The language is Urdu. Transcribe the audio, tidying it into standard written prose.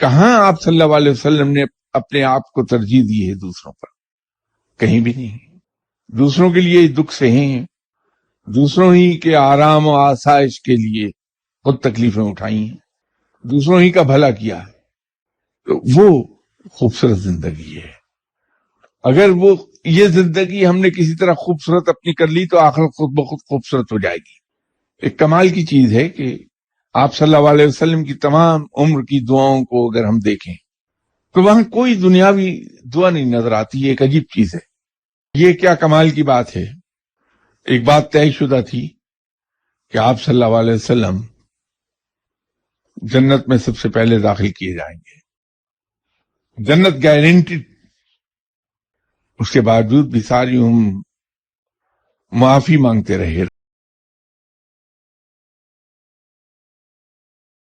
کہاں آپ صلی اللہ علیہ وسلم نے اپنے آپ کو ترجیح دی ہے دوسروں پر؟ کہیں بھی نہیں. دوسروں کے لیے دکھ سہے ہیں، دوسروں ہی کے آرام و آسائش کے لیے خود تکلیفیں اٹھائی ہیں، دوسروں ہی کا بھلا کیا ہے. تو وہ خوبصورت زندگی ہے. اگر وہ یہ زندگی ہم نے کسی طرح خوبصورت اپنی کر لی تو آخرت خود بخود خوبصورت ہو جائے گی. ایک کمال کی چیز ہے کہ آپ صلی اللہ علیہ وسلم کی تمام عمر کی دعاؤں کو اگر ہم دیکھیں تو وہاں کوئی دنیاوی دعا نہیں نظر آتی. یہ ایک عجیب چیز ہے. یہ کیا کمال کی بات ہے. ایک بات طے شدہ تھی کہ آپ صلی اللہ علیہ وسلم جنت میں سب سے پہلے داخل کیے جائیں گے. جنت گارنٹیڈ. اس کے باوجود بھی ساری معافی مانگتے رہے.